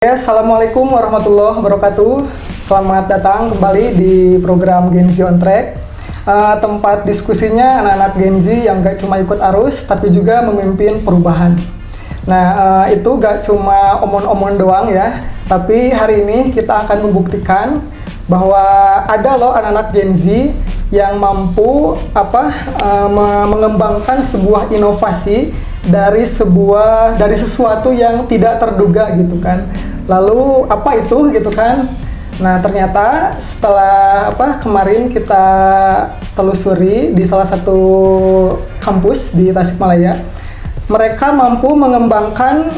Assalamualaikum warahmatullahi wabarakatuh. Selamat datang kembali di program Gen Z on Track. Tempat diskusinya anak-anak Gen Z yang gak cuma ikut arus, tapi juga memimpin perubahan. Nah, itu gak cuma omong-omong doang ya, tapi hari ini kita akan membuktikan bahwa ada loh anak-anak Gen Z yang mampu mengembangkan sebuah inovasi dari sesuatu yang tidak terduga gitu kan. Lalu apa itu gitu kan? Nah, ternyata setelah kemarin kita telusuri di salah satu kampus di Tasikmalaya, mereka mampu mengembangkan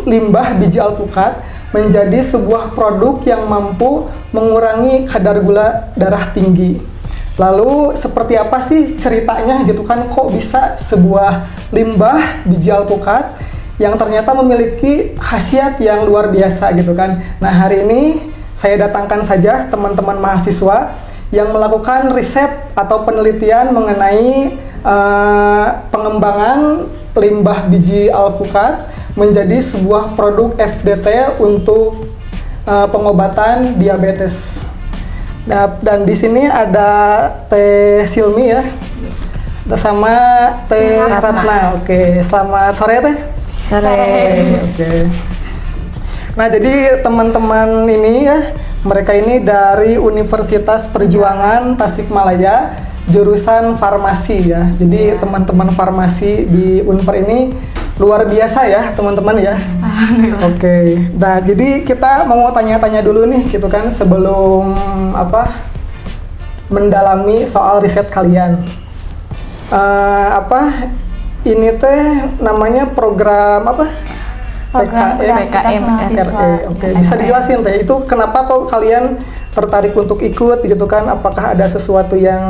limbah biji alpukat menjadi sebuah produk yang mampu mengurangi kadar gula darah tinggi. Lalu seperti apa sih ceritanya gitu kan, kok bisa sebuah limbah biji alpukat yang ternyata memiliki khasiat yang luar biasa gitu kan. Nah, hari ini saya datangkan saja teman-teman mahasiswa yang melakukan riset atau penelitian mengenai pengembangan limbah biji alpukat menjadi sebuah produk FDT untuk pengobatan diabetes. Nah, dan di sini ada Teh Silmi ya, sama Teh Ratna. Oke, selamat sore Teh. Sore. Oke. Nah, jadi teman-teman ini ya, mereka ini dari Universitas Perjuangan Tasikmalaya, jurusan farmasi ya. Jadi teman-teman farmasi di Unpar ini luar biasa ya teman-teman ya. Oke. Nah, jadi kita mau tanya-tanya dulu nih gitu kan sebelum mendalami soal riset kalian. Ini teh namanya program PKM RE. Oke, bisa dijelasin Teh, itu kenapa kok kalian tertarik untuk ikut gitu kan? Apakah ada sesuatu yang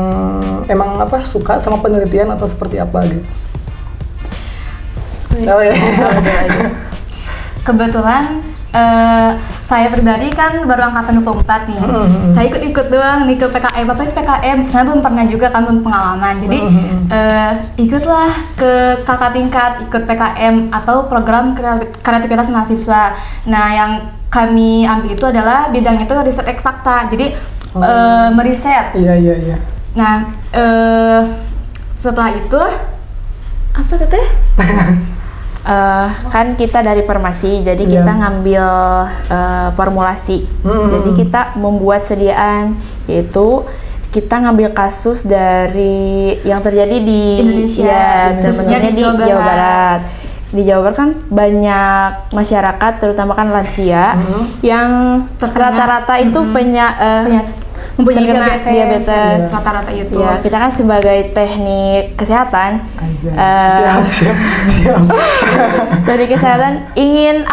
emang suka sama penelitian atau seperti apa gitu? Oh, ya. Kebetulan saya pribadi kan baru angkatan 24 nih. Saya ikut-ikut doang nih ke PKM. Apa itu PKM? Saya belum pernah juga kan, belum pengalaman. Jadi ikutlah ke kakak tingkat, ikut PKM atau program kreativitas mahasiswa. Nah, yang kami ambil itu adalah bidang itu riset eksakta. Jadi meriset. Iya. Nah, setelah itu apa Teteh? Kan kita dari farmasi, jadi kita ngambil formulasi. Jadi kita membuat sediaan, yaitu kita ngambil kasus dari yang terjadi di Indonesia, teman-temannya di Jawa Barat. Di Jawa Barat kan banyak masyarakat, terutama kan lansia, yang rata-rata itu mempunyai diabetes. Rata-rata itu. Ya, kita kan sebagai teknik kesehatan, dari kesehatan ingin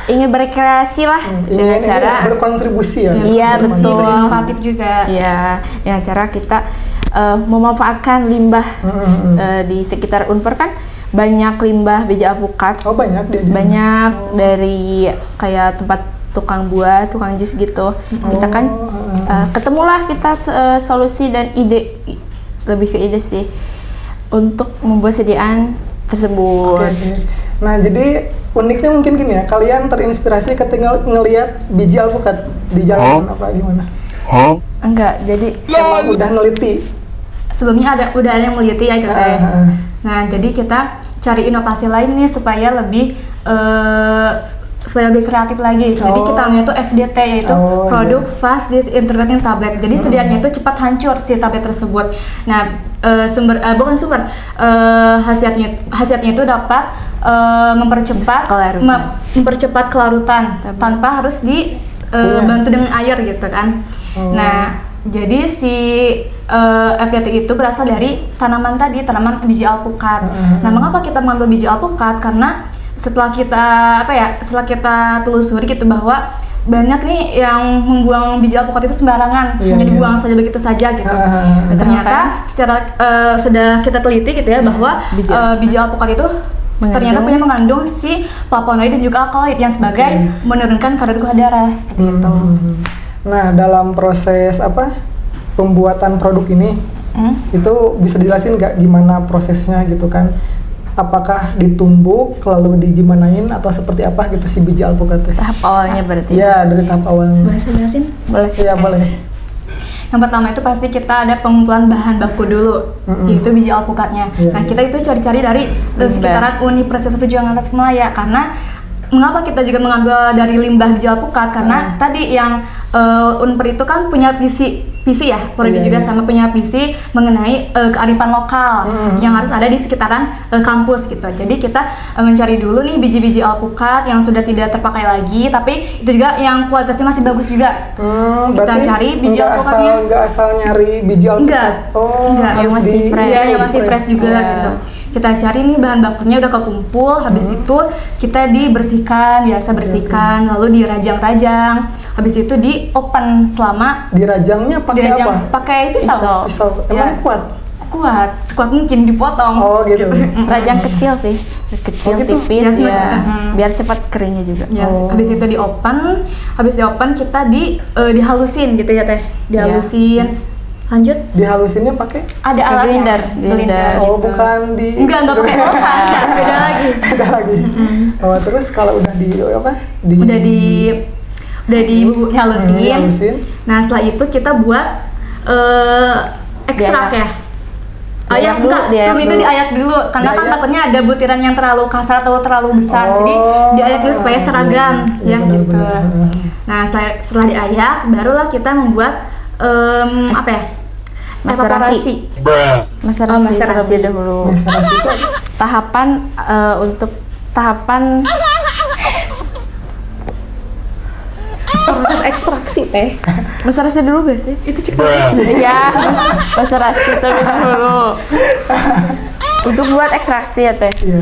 ingin berkreasi lah dengan cara berkontribusi ya. Iya, betul. Berinovatif juga. Iya, dengan cara kita memanfaatkan limbah di sekitar Unpar kan banyak limbah biji alpukat. Oh, banyak di sini. Banyak dari kayak tempat tukang buah, tukang jus gitu. Kita kan ketemulah kita solusi dan ide, lebih ke ide sih, untuk membuat sediaan tersebut. Oke. Nah, jadi uniknya mungkin gini ya, kalian terinspirasi ketika ngelihat biji alpukat di jalan apa gimana? Enggak, jadi Emang udah neliti? Sebelumnya udah ada yang meliti ya Teteh. Nah, jadi kita cari inovasi lain nih supaya lebih kreatif lagi. Jadi kita namanya itu FDT, yaitu produk fast disintegrating tablet. Jadi sediaannya itu cepat hancur si tablet tersebut. Nah, khasiatnya itu dapat mempercepat kelarutan tanpa harus dibantu dengan air gitu kan. Nah, jadi si FDT itu berasal dari tanaman biji alpukat. Nah, mengapa kita mengambil biji alpukat? Karena setelah kita telusuri gitu bahwa banyak nih yang membuang biji alpukat itu sembarangan, hanya dibuang saja begitu saja gitu. Ternyata secara sudah kita teliti gitu ya, bahwa biji alpukat itu ternyata punya mengandung si flavonoid dan juga alkaloid yang sebagai menurunkan kadar gula darah seperti itu. Nah, dalam proses pembuatan produk ini itu bisa dijelasin nggak gimana prosesnya gitu kan? apakah ditumbuk lalu digimanain atau seperti apa gitu si biji alpukat teh? Tahap awalnya berarti. Iya, dari tahap awalnya. Boleh saya jelasin? Boleh. Iya, boleh. Yang pertama itu pasti kita ada pengumpulan bahan baku dulu, yaitu biji alpukatnya. Iya, Nah, iya. kita itu cari-cari dari sekitaran Universitas Perjuangan Tasikmalaya, karena mengapa kita juga mengambil dari limbah biji alpukat? Karena tadi yang Unpar itu kan punya visi ya, prodi Iya, juga iya. sama punya visi mengenai kearifan lokal yang harus ada di sekitaran kampus gitu. Jadi kita mencari dulu nih biji-biji alpukat yang sudah tidak terpakai lagi, tapi itu juga yang kualitasnya masih bagus juga. Kita Berarti cari biji alpukatnya. nggak asal nyari biji alpukat. Enggak, yang masih fresh. Iya, yang masih fresh juga Iya. gitu. Kita cari nih bahan bakunya udah kekumpul, habis itu kita dibersihkan, biasa bersihkan, lalu dirajang-rajang. Habis itu di open selama Dirajangnya pakai dirajang apa? pakai pisau. Pisau. Emang Ya. kuat? Kuat, sekuat mungkin dipotong. Oh, gitu. Rajang kecil sih, kecil Oh, gitu? tipis Ya, ya, sebenarnya. biar cepat keringnya juga. Ya, Oh. habis itu di open, kita dihalusin gitu ya teh, dihalusin. Lanjut, Dihalusinnya pakai? ada alatnya. Blender. Oh, gitu. bukan di Enggak pakai oven, beda lagi. Beda lagi. Oh, terus kalau udah di apa? Udah dihalusin. Dihalusin. Nah, setelah itu kita buat ekstrak Diayak. ya. Ayak Diayak dulu, enggak, diayak sebelum itu dulu. diayak dulu karena kan Diayak? takutnya ada butiran yang terlalu kasar atau terlalu besar. Jadi diayak dulu supaya seragam Iya, ya benar, gitu. benar. Nah, setelah diayak barulah kita membuat apa ya? Maserasi. Maserasi Oh, maserasi. terlebih dahulu. Maserasi itu Tahapan untuk tahapan proses ekstraksi teh. maserasi dulu gak sih? Itu cepat. Iya, maserasi terlebih dahulu. Untuk buat ekstraksi ya teh. iya.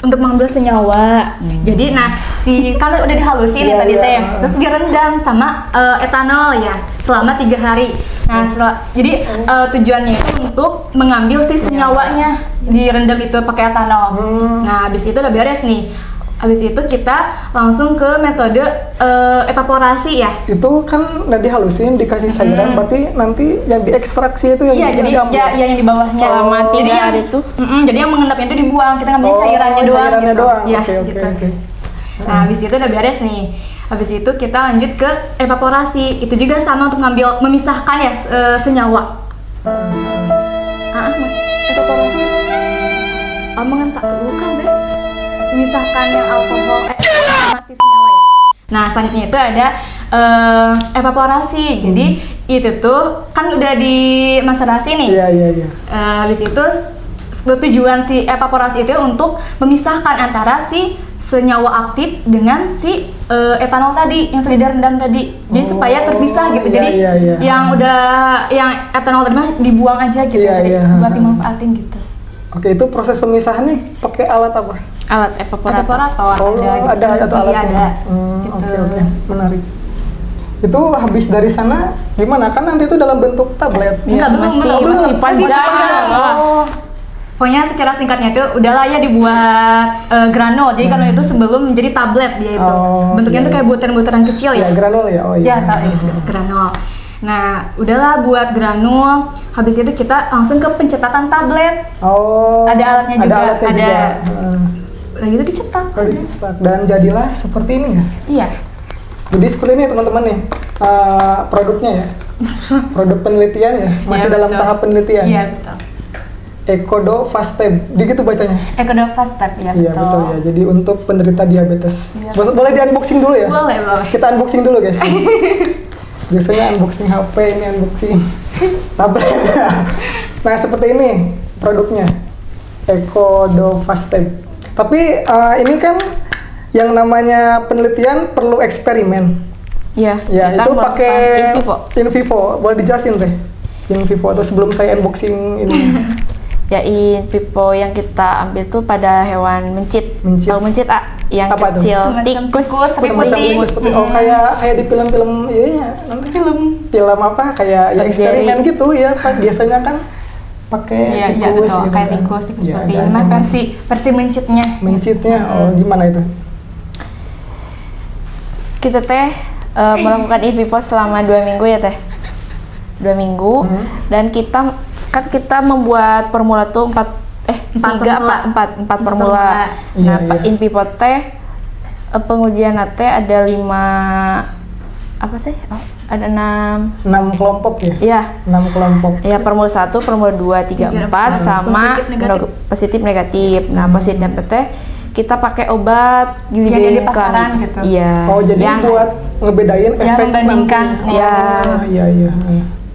Untuk mengambil senyawa. Jadi kan udah dihalusin Iya, ya tadi iya. teh. Terus direndam sama etanol ya selama 3 hari. Nah, jadi tujuannya itu untuk mengambil si senyawanya, direndam itu pakai etanol. Nah, habis itu udah beres nih. Habis itu kita langsung ke metode evaporasi ya. Itu kan udah dihalusin, dikasih cairan, berarti nanti yang diekstraksi itu yang Iya, jadi dicampur. ya yang di bawahnya. Selama Jadi 3 yang hari itu? jadi yang mengendapnya itu dibuang, kita ngambil cairannya doang cairannya gitu. doang. Ya, Oke, oke, gitu. oke. Nah, habis itu udah beres nih. Habis itu kita lanjut ke evaporasi. Itu juga sama untuk memisahkan ya senyawa. Evaporasi. Mengentak bukan deh. Memisahkan yang alkohol sama si senyawa ya. Nah, selanjutnya itu ada evaporasi. Jadi itu tuh kan udah di maserasi nih. Iya, iya, iya. Habis itu tujuan si evaporasi itu untuk memisahkan antara si senyawa aktif dengan si etanol tadi yang sudah direndam tadi. Jadi supaya terpisah gitu. iya, Jadi iya, iya. yang etanol tadi mah dibuang aja gitu. Iya, Jadi iya. buat dimanfaatin gitu. Oke, itu proses pemisahannya pakai alat apa? Alat evaporator. Evaporator Oh, ada gitu. satu Iya, alatnya. ada. Gitu. Oke, oke, menarik. Itu habis dari sana gimana? Kan nanti itu dalam bentuk tablet. Enggak, belum. masih panjang. panjang. Oh, Pokoknya secara singkatnya itu udahlah ya dibuat granul. Jadi granul itu sebelum menjadi tablet dia itu. Oh, Bentuknya iya, tuh kayak butiran-butiran kecil ya ya. granul ya. Oh Ya, iya. tahu itu granul. Nah, udahlah buat granul. Habis itu kita langsung ke pencetakan tablet. Oh. Ada alatnya juga, alatnya ada. juga. Heeh. Nah, itu dicetak. Kalau dicetak dan jadilah seperti ini ya. Iya. Jadi seperti ini teman-teman nih produknya ya. Produk penelitian ya, masih Iya, dalam betul. tahap penelitian. Iya, betul. Ekodo Fasteb, gitu bacanya. Ekodofast step ya, Iya betul ya. Jadi untuk penderita diabetes. Iya. Boleh di unboxing dulu ya? Boleh, boleh. Kita unboxing dulu guys. Biasanya unboxing HP, ini unboxing tablet. Nah seperti ini produknya, Ekodo Fasteb. Tapi ini kan yang namanya penelitian perlu eksperimen. Iya, Ya kita itu melakukan pakai in vivo. in vivo. Boleh dijelasin teh? In vivo atau sebelum saya unboxing ini. Ya, in vivo yang kita ambil tuh pada hewan mencit. Mencit. Tahu mencit, Yang Apa tuh? kecil, Semacam tikus. tikus, tapi Semacam putih. tikus putih. Oh kayak di film-film iya nanti film apa kayak ya Tom eksperimen Jerry. gitu ya Pak. Biasanya kan pakai Iya, iya tikus betul. gitu Kayak kan. tikus Ya, putih. ada Ini mah emang versi mencitnya. mencitnya. Oh gimana itu? Kita melakukan in vivo selama 2 minggu ya teh. 2 minggu dan kita membuat formula tuh Empat tiga formula. empat formula. Iya, Nah, iya. in vivo teh pengujian teh ada 5 apa sih? Oh, ada 6. 6 kelompok ya? Iya. 6 kelompok. Ya, formula 1, formula 2, 3, 4 sama Positif, negatif. positif negatif. Nah, positif teh kita pakai obat Yang ada di pasaran gitu. Iya. Oh, jadi yang buat ngebedain Ya, efek membandingkan. nanti. Ya. Oh, iya iya.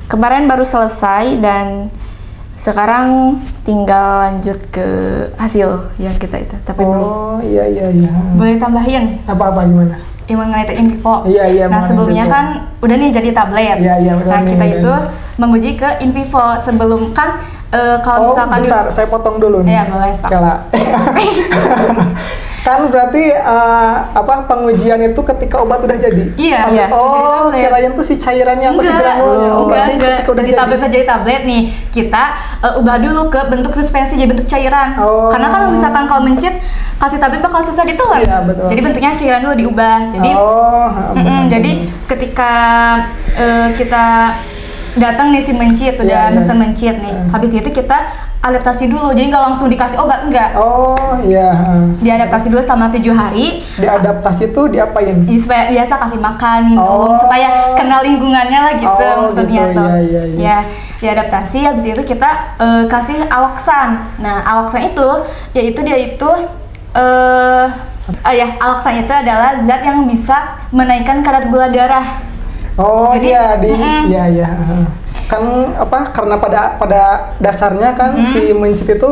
kemarin baru selesai dan sekarang tinggal lanjut ke hasil yang kita itu, tapi belum. Oh, iya iya iya. Boleh tambahin Apa-apa gimana? yang mengenai in vivo. Iya, iya, Nah mengenai sebelumnya in vivo. kan udah nih jadi tablet. Iya, iya, udah Nah nih, kita udah itu nih. menguji ke in vivo sebelum kan kalau misalkan di- bentar, saya potong dulu nih. Iya, boleh, stop. Kala. Kan berarti pengujian itu ketika obat udah jadi? Iya, iya. Oh, Jadi tablet. kirain tuh si cairannya apa si granulnya. Oh, berarti ketika udah Di jadi. tablet jadi tablet nih, kita ubah dulu ke bentuk suspensi jadi bentuk cairan. Oh. Karena kan misalkan kalau mencit kasih tablet bakal susah ditelan. Iya, betul. Jadi bentuknya cairan dulu diubah. Jadi Oh, jadi ketika kita datang nih si mencit udah Iya, iya. mesen mencit nih. Habis itu kita adaptasi dulu. Jadi nggak langsung dikasih obat, enggak. Oh, iya. Diadaptasi dulu selama 7 hari. Diadaptasi tuh diapain? Jadi supaya biasa kasih makan, minum, Oh. supaya kenal lingkungannya lah gitu Oh, maksudnya gitu, tuh. iya, iya, iya. Ya, diadaptasi habis itu kita kasih aloksan. Nah, aloksan itu yaitu dia itu aloksan itu adalah zat yang bisa menaikkan kadar gula darah. Oh, Jadi, iya mm-mm. iya iya. Kan karena pada dasarnya kan si mencit itu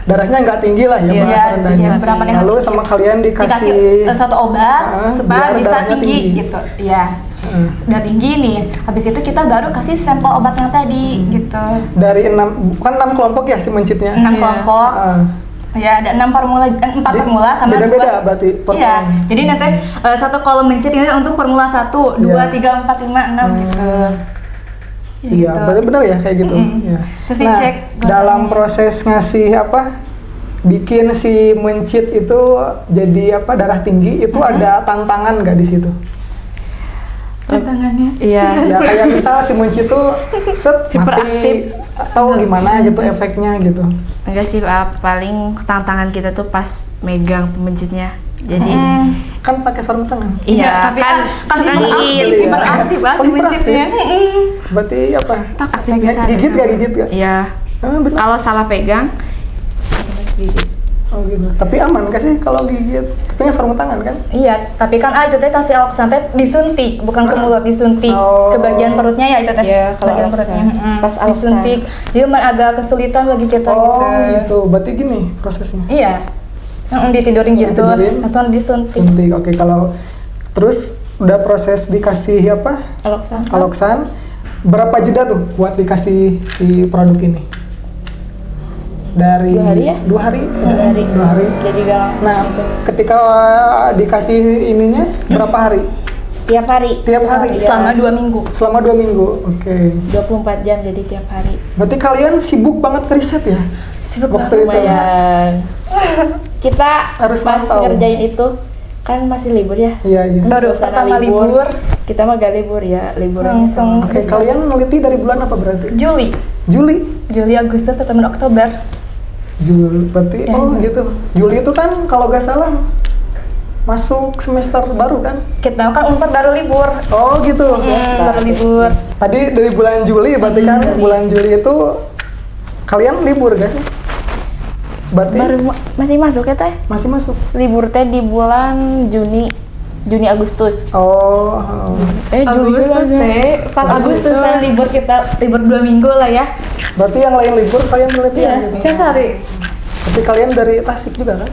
darahnya nggak tinggi lah ya, Iya, bahasa rendahnya. iya, berapa yang Lalu tinggi. sama kalian dikasih suatu obat supaya biar bisa darahnya tinggi, gitu. Ya. Udah tinggi nih. Habis itu kita baru kasih sampel obat yang tadi gitu. dari 6 kelompok ya si mencitnya. 6 kelompok. Ah. Ya, ada 4 Di- formula sama beda-beda 2. berarti Iya. formulanya. Jadi nanti satu kolom mencit ini untuk formula 1, 2, Iya. 3, 4, 5, 6 gitu. Ya, Iya, gitu. benar-benar ya kayak gitu. Mm-mm. Ya. Terus Nah, dicek dalam gulanya. proses ngasih bikin si mencit itu jadi darah tinggi itu ada tantangan nggak di situ? Tantangannya. Iya. Ya kayak misal si mencit itu mati Hiperaktif. atau gimana gitu efeknya gitu. Enggak sih, paling tantangan kita tuh pas megang pemencitnya. Jadi Kan pakai sarung tangan. iya, tapi kan Iya. hiperaktif banget Oh, si mencitnya. Berarti apa? Takut Gigit gak? iya. Benar. Kalau salah pegang sedikit. Oh gitu. Tapi aman gak sih kalau gigit? Tapi nggak sarung tangan kan? Iya, tapi kan itu teh kasih aloksan teh disuntik, bukan ke mulut, disuntik Oh. ke bagian perutnya ya itu teh. Iya, kalau bagian aloksan. perutnya. Pas aloksan. disuntik. Jadi emang agak kesulitan bagi kita Oh gitu. gitu. Berarti gini prosesnya. Iya. Ditidurin gitu, Ditidurin. langsung disuntik. Suntik. Oke, kalau terus udah proses dikasih Aloksan. aloksan, berapa jeda tuh buat dikasih si produk ini? Dari 2 hari ya? 2 hari? 2 hari. 2 hari. Jadi gak langsung Nah, gitu. ketika dikasih ininya berapa hari? Tiap hari. Tiap hari? Iya. Selama 2 minggu. Selama 2 minggu. Oke. 24 jam jadi tiap hari. Berarti kalian sibuk banget riset ya? Sibuk Waktu itu. Lumayan. Kita Harus pas mantau. ngerjain itu kan masih libur ya. Iya, iya. Baru Suasana pertama libur, Kita mah gak libur ya, liburannya Langsung. sama. Oke, kalian neliti dari bulan apa berarti? Juli, Juli? Agustus, September, Oktober. Juli, berarti, Ya. oh gitu. Juli itu kan kalau nggak salah masuk semester baru kan? Kita kan Unpad baru libur. Oh gitu. Baru libur. Tadi dari bulan Juli, berarti kan bulan Juli itu kalian libur gak sih? Berarti Masih masuk ya teh? masih masuk. Libur teh di bulan Juni Agustus. Oh, Agustus teh, 4 Agustus kan libur kita, libur 2 minggu lah ya. berarti yang lain libur kalian penelitian Iya, gitu. tiap hari. Tapi kalian dari Tasik juga kan?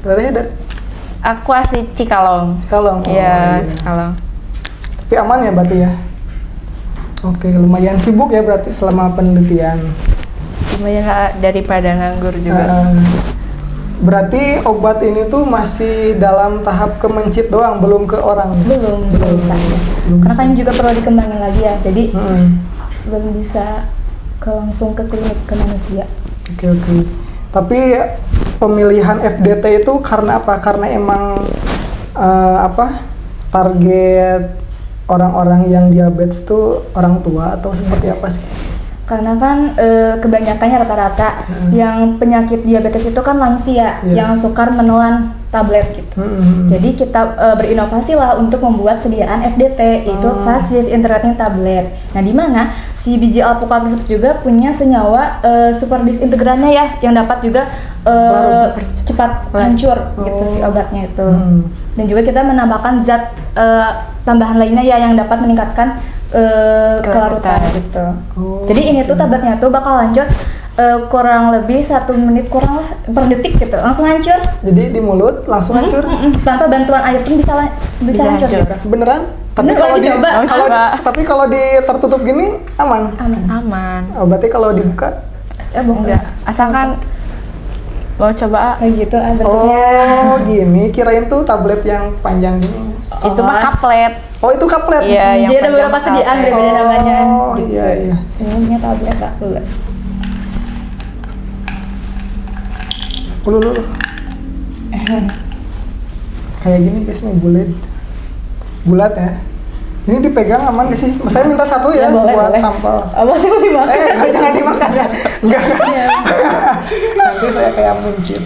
Dari Aku asli Cikalong. Cikalong. Oh, Iya, Cikalong. Tapi aman ya berarti ya? Oke, lumayan sibuk ya berarti selama penelitian. Lumayan lah daripada nganggur juga. Berarti obat ini tuh masih dalam tahap kemencit doang, belum ke orang. Belum bisa. Belum Karena bisa. kan juga perlu dikembangin lagi ya. Jadi Mm-mm. belum bisa langsung ke klinik ke manusia. Oke. Tapi pemilihan FDT itu karena apa? Karena emang target orang-orang yang diabetes tuh orang tua atau seperti apa sih? Karena kan kebanyakannya rata-rata yang penyakit diabetes itu kan lansia yang sukar menelan tablet gitu. Jadi kita berinovasi lah untuk membuat sediaan FDT, yaitu fast disintegrating tablet. Nah, di mana si biji alpukat itu juga punya senyawa super disintegrannya ya, yang dapat juga cepat hancur gitu si obatnya itu. Dan juga kita menambahkan zat tambahan lainnya ya yang dapat meningkatkan kelarutan gitu. Jadi ini tuh tabletnya tuh bakal hancur kurang lebih 1 menit kurang lah per detik gitu, langsung hancur. Jadi di mulut langsung hancur Tanpa bantuan air pun bisa hancur. Gitu. Beneran? Tapi Bener, kalau coba. kalau di tertutup gini aman. Aman. Oh, berarti kalau dibuka Enggak, asalkan mau coba kayak gitu bentuknya. Oh, gini. Kirain tuh tablet yang panjang gini. itu mah kaplet. Oh, itu kaplet. Iya, yang Jadi ada panjang beberapa sediaan kaplet. beda namanya. Oh, iya. Ini punya tablet kaplet. Lu. Kayak gini guys nih, bulat ya. Ini dipegang aman gak sih? Saya minta satu ya, boleh, buat boleh. sampel. Apa sih mau dimakan? Jangan dimakan ya. Enggak. Nanti saya kayak mencit.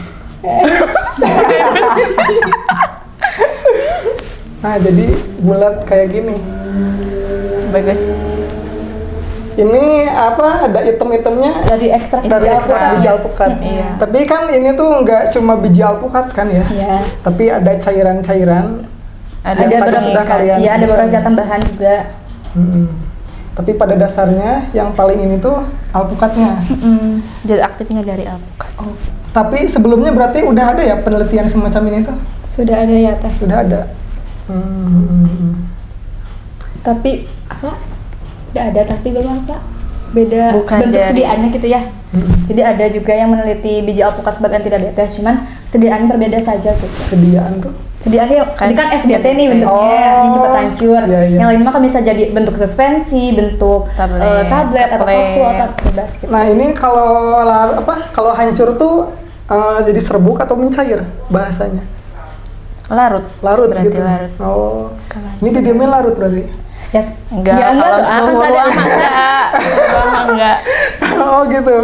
Nah, jadi bulat kayak gini. Bagus. Ini apa? Ada item-itemnya Dari ekstrak dari ekstrak biji alpukat. Iya. Tapi kan ini tuh nggak cuma biji alpukat kan ya? Iya. Tapi ada cairan-cairan. Ada yang tadi beberapa sudah kalian Iya, ada sebutkan. beberapa zat tambahan juga. Tapi pada dasarnya yang paling ini tuh alpukatnya. Zat aktifnya dari alpukat. Tapi sebelumnya berarti udah ada ya penelitian semacam ini tuh? Sudah ada ya tes. Sudah ada. Tapi apa? Udah ada tapi belum apa? Beda Bukan bentuk dari- sediaannya gitu ya. Jadi ada juga yang meneliti biji alpukat sebagai anti diabetes, cuman sediaannya berbeda saja gitu. Sediaan tuh. Sediaannya ini kan FDT nih bentuknya, Oh, yang cepat hancur. iya, iya. Yang lain mah kan bisa jadi bentuk suspensi, bentuk tablet atau kapsul atau bebas gitu. Nah, ini kalau hancur tuh jadi serbuk atau mencair bahasanya? Larut. Larut Berarti gitu. larut. Oh. Kalau Ini didiemin larut berarti. Ya, Enggak, ya, kalau tuh, akan suhu ada- ruang mah enggak. Suhu ruang mah enggak. Oh gitu.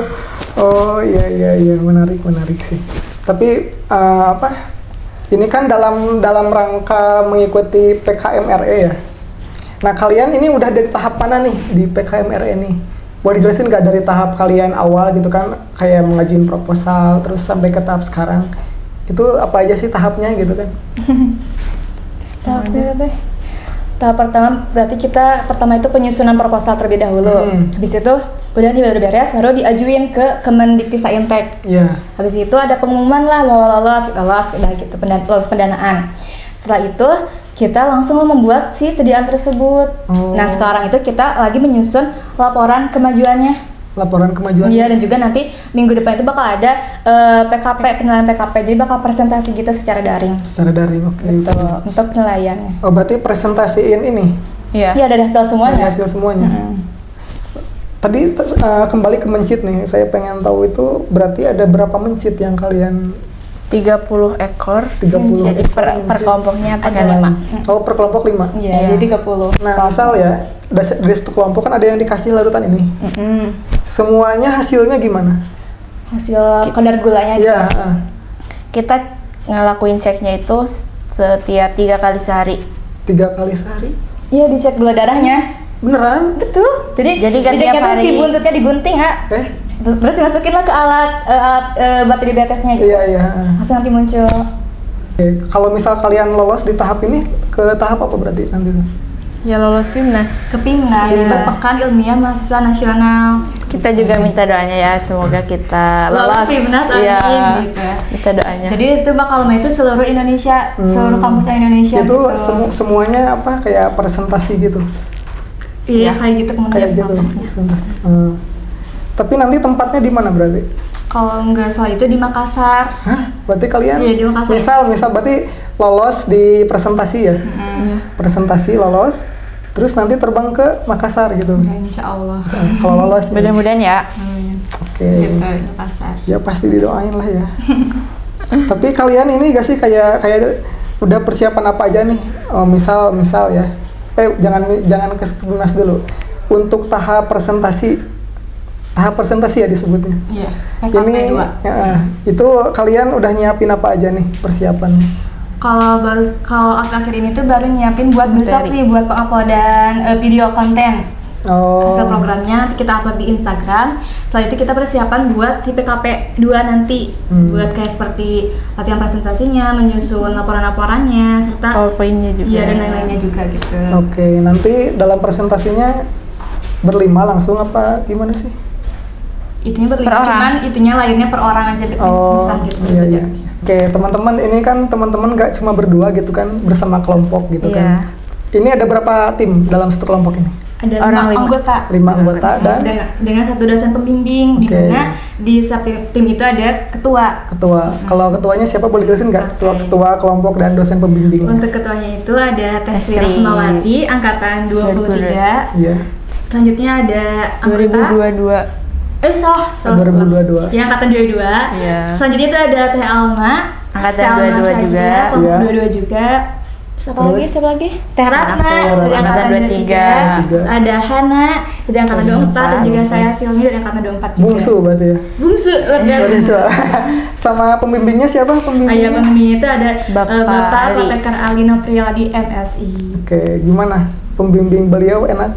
Oh iya menarik sih. Tapi ini kan dalam rangka mengikuti PKMRE ya. Nah, kalian ini udah dari tahap mana nih di PKMRE ini? Boleh dijelasin nggak dari tahap kalian awal gitu kan, kayak mengajuin proposal terus sampai ke tahap sekarang? Itu apa aja sih tahapnya gitu kan? Tahap pertama berarti kita pertama itu penyusunan proposal terlebih dahulu. Habis itu udah beres baru diajuin ke Kemendiktisayintek. Iya. Habis itu ada pengumuman lah bahwa lolos udah gitu lolos pendanaan. Setelah itu kita langsung membuat si sediaan tersebut. Nah, sekarang itu kita lagi menyusun laporan kemajuannya. Laporan kemajuan. Iya, dan juga nanti minggu depan itu bakal ada PKP, penilaian PKP. Jadi bakal presentasi kita secara daring. Secara daring, oke. Untuk penilaiannya. Oh, berarti presentasiin ini? Iya. Iya, ada hasil semuanya. Ada hasil semuanya. Tadi kembali ke mencit nih, saya pengen tahu itu berarti ada berapa mencit yang kalian 30 ekor. 30 Jadi per kelompoknya pakai 5. Oh, per kelompok 5. Iya, jadi 30. Nah, misal ya, dari satu kelompok kan ada yang dikasih larutan ini. Semuanya hasilnya gimana? Hasil kadar gulanya. Iya, Kita ngelakuin ceknya itu setiap 3 kali sehari. 3 kali sehari. Iya, dicek gula darahnya. Beneran? Betul. Jadi kan diceknya tiap tuh si hari. buntutnya digunting, ha. Terus dimasukin lah ke alat baterai diabetesnya gitu. Iya. Langsung nanti muncul. Oke, kalau misal kalian lolos di tahap ini, ke tahap apa berarti nanti tuh? Ya lolos PIMNAS. Ke PIMNAS, itu Pekan Ilmiah Mahasiswa Nasional. Kita juga minta doanya ya, semoga kita Lolos lolos. PIMNAS, amin, Iya, gitu ya. minta doanya. Jadi itu bakal itu seluruh Indonesia, seluruh kampus Indonesia Itu gitu. semuanya apa kayak presentasi gitu? Iya, kayak gitu Kayak gitu. kemudian. Presentasi. Tapi nanti tempatnya di mana berarti? Kalau nggak salah itu di Makassar. Hah? Berarti kalian Iya, di Makassar. misal berarti lolos di presentasi ya? Presentasi lolos, terus nanti terbang ke Makassar gitu. Ya, insya Allah. Kalau lolos, nih. Mudah-mudahan ya. Oke. Gitu, di Makassar. Ya pasti didoain lah ya. Tapi kalian ini gak sih kayak udah persiapan apa aja nih? Oh, misal ya. Jangan ke PIMNAS dulu. Untuk tahap presentasi tahap presentasi ya disebutnya. Iya, Ini PKP 2. itu kalian udah nyiapin apa aja nih persiapannya? Kalau akhir-akhir ini tuh baru nyiapin buat besok Materi. sih buat penguploadan video konten. Oh. Hasil programnya nanti kita upload di Instagram. Setelah itu kita persiapan buat si PKP 2 nanti. Buat kayak seperti latihan presentasinya, menyusun laporan-laporannya, serta PowerPoint-nya juga. iya dan lain-lainnya juga gitu. Oke, nanti dalam presentasinya berlima langsung apa gimana sih? Itunya Per berlima, orang. cuman itunya layarnya per orang aja bisa gitu. iya iya. Oke, teman-teman, ini kan teman-teman nggak cuma berdua gitu kan, bersama kelompok gitu Iya. kan. Ini ada berapa tim dalam satu kelompok ini? Ada Orang 5 anggota. 5 anggota dan Dengan 1 dosen pembimbing, di Oke. mana di setiap tim itu ada ketua. ketua. Kalau ketuanya siapa, boleh jelasin nggak? Ketua kelompok dan dosen pembimbing. Untuk ketuanya itu ada Teh Sri. Sri Rahmawati, angkatan 23. Iya. Selanjutnya ada anggota 2022. salah 2022. Ya, angkatan 22. Iya. Selanjutnya itu ada Teh Alma, Angkatan Teh Alma 22 Syahida, juga. kelompok Iya. 22 juga. Siapa lagi? Terus? Siapa lagi? Teh Ratna Aku, dari angkatan angkatan 23. 23. Terus ada Hana dari angkatan 24 dan juga saya Silmi dari angkatan 24 juga. Bungsu berarti ya. Bungsu, luar biasa. Bungsu. Sama pembimbingnya siapa Ayah pembimbingnya? pembimbingnya itu ada Bapak Ali. Apoteker Ali Nopriadi MSI. Oke, gimana? Pembimbing beliau enak?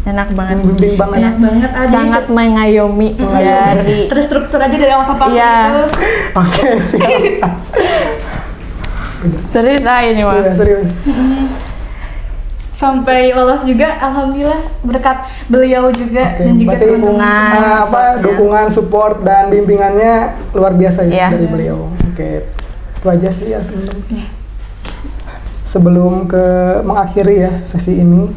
Enak banget. Membimbing banget. Banyak banget ada Sangat mengayomi dari terstruktur aja dari awal sampai akhir Iya. itu. Oke, siap. serius ini mah. Iya, serius. Sampai lolos juga, alhamdulillah berkat beliau juga Oke, dan juga berarti teman-teman. supportnya. dukungan, support dan bimbingannya luar biasa ya Iya. dari beliau. Oke, itu aja sih ya teman-teman. Iya. Sebelum mengakhiri ya sesi ini,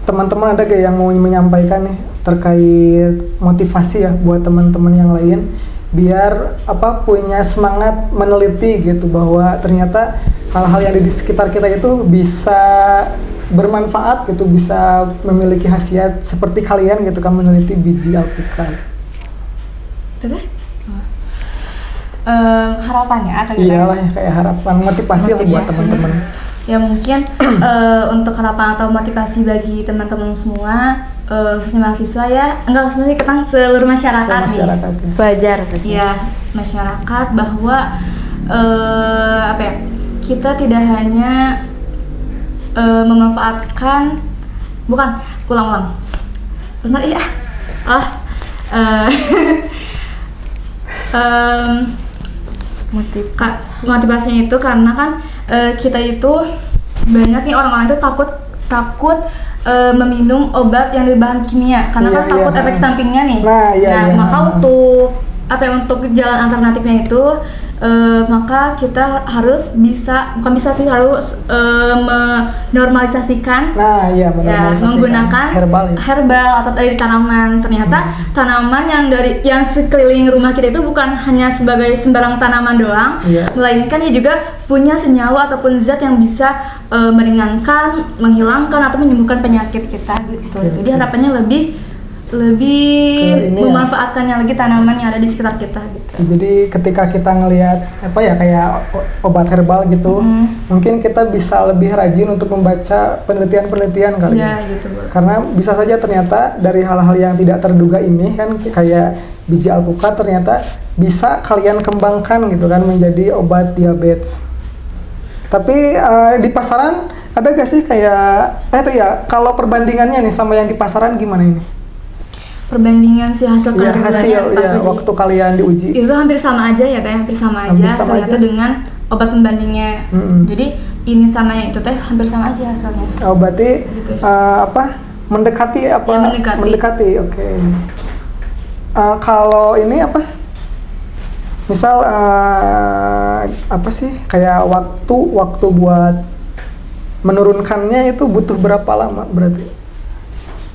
teman-teman ada gak yang mau menyampaikan nih terkait motivasi ya buat teman-teman yang lain biar punya semangat meneliti gitu, bahwa ternyata hal-hal yang di sekitar kita itu bisa bermanfaat gitu, bisa memiliki khasiat seperti kalian gitu kan meneliti biji alpukat. Itu teh? Harapannya atau Iyalah ya, kayak harapan motivasi lah buat Motivasi. teman-teman. Ya mungkin untuk harapan atau motivasi bagi teman-teman semua, khususnya mahasiswa ya, enggak sebenarnya kita seluruh masyarakat nih. Masyarakat ya. Belajar sih. Ya, masyarakat bahwa kita tidak hanya memanfaatkan, ulang-ulang. Bentar ya. Motivasinya itu karena kan kita itu banyak nih orang-orang itu takut meminum obat yang dari bahan kimia karena Iya, kan takut iya. efek sampingnya nih. Nah, iya, iya. Maka untuk jalan alternatifnya itu maka kita harus harus menormalisasikan Nah, iya benar. menggunakan herbal atau dari tanaman. Ternyata tanaman yang sekeliling rumah kita itu bukan hanya sebagai sembarang tanaman doang, Iya. melainkan dia juga punya senyawa ataupun zat yang bisa meringankan, menghilangkan atau menyembuhkan penyakit kita gitu. Oke, Jadi oke. harapannya lebih Ke ini ya. memanfaatkannya lagi tanaman yang ada di sekitar kita gitu. Jadi ketika kita ngelihat kayak obat herbal gitu, mungkin kita bisa lebih rajin untuk membaca penelitian-penelitian kali Iya ya. gitu, Bu. Karena bisa saja ternyata dari hal-hal yang tidak terduga ini kan kayak biji alpukat ternyata bisa kalian kembangkan gitu kan menjadi obat diabetes. Tapi di pasaran ada gak sih kayak kalau perbandingannya nih sama yang di pasaran gimana ini? Perbandingan si hasil Ya, kadar hasil gulanya pas ya, uji. waktu kalian diuji. Itu hampir sama aja ya teh, hampir sama Hampir aja sama hasilnya aja. tuh dengan obat pembandingnya. Jadi ini sama yang itu teh hampir sama aja hasilnya. Oh, berarti Gitu. mendekati apa? Ya, mendekati. Mendekati, oke. Kalau ini apa? Misal kayak waktu buat menurunkannya itu butuh berapa lama berarti?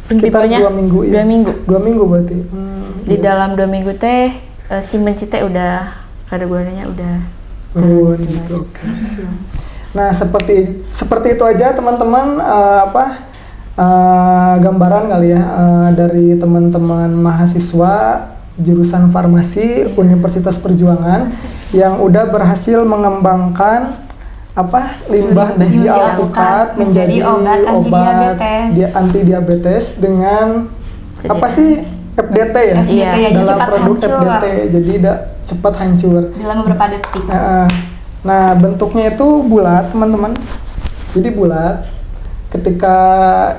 Sekitar Pokoknya 2 minggu ya. 2 minggu. 2 minggu berarti. Di Iya. dalam 2 minggu teh si mencite udah kadar gulanya udah Oh, gitu. Oke. Nah, seperti itu aja teman-teman gambaran kali ya dari teman-teman mahasiswa jurusan farmasi Universitas Perjuangan yang udah berhasil mengembangkan limbah biji alpukat menjadi obat anti diabetes dengan apa sih FDT ya. FDT ya, jadi Dalam cepat produk hancur. FDT, jadi cepat hancur. dalam beberapa detik. Nah, bentuknya itu bulat, teman-teman. Jadi bulat. Ketika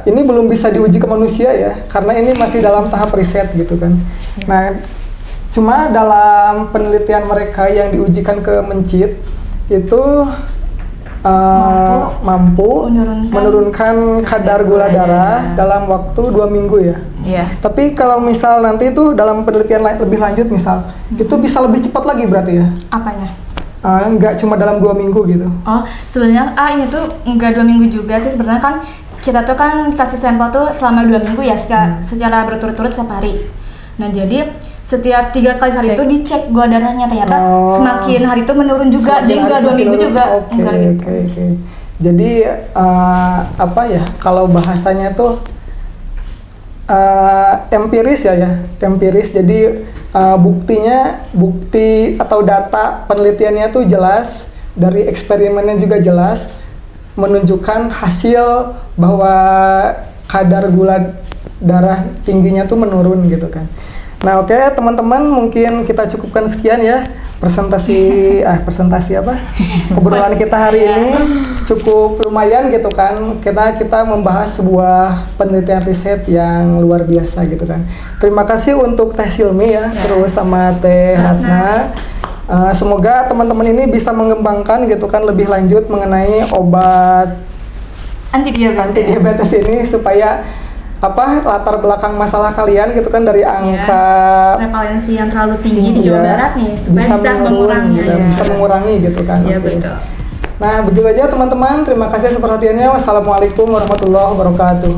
ini belum bisa diuji ke manusia ya, karena ini masih dalam tahap riset gitu kan. Nah, cuma dalam penelitian mereka yang diujikan ke mencit itu mampu menurunkan kadar gula darah dalam waktu 2 minggu ya. Iya. Tapi kalau misal nanti itu dalam penelitian lebih lanjut misal, itu bisa lebih cepat lagi berarti ya? Apanya? Nggak cuma dalam 2 minggu gitu. Oh, sebenarnya ini tuh nggak 2 minggu juga sih, sebenarnya kan kita tuh kan kasih sampel tuh selama 2 minggu ya, secara berturut-turut setiap hari. Nah, jadi setiap 3 kali sehari itu dicek gula darahnya, ternyata semakin hari itu menurun juga, jadi nggak 2 minggu juga. Oke. Jadi apa ya, kalau bahasanya tuh empiris ya, empiris. Jadi bukti atau data penelitiannya tuh jelas, dari eksperimennya juga jelas, menunjukkan hasil bahwa kadar gula darah tingginya tuh menurun gitu kan. Nah, oke, teman-teman, mungkin kita cukupkan sekian ya presentasi obrolan kita hari ini. Cukup lumayan gitu kan, kita membahas sebuah penelitian riset yang luar biasa gitu kan. Terima kasih untuk Teh Silmi ya, terus sama Teh Ratna. Semoga teman-teman ini bisa mengembangkan gitu kan lebih lanjut mengenai obat anti diabetes ini, supaya latar belakang masalah kalian gitu kan, dari angka prevalensi yang terlalu tinggi di Jawa Barat nih, supaya bisa mengurangi gitu, bisa mengurangi gitu kan. Iya, betul. Nah, begitu aja teman-teman, terima kasih atas perhatiannya. Wassalamualaikum warahmatullahi wabarakatuh.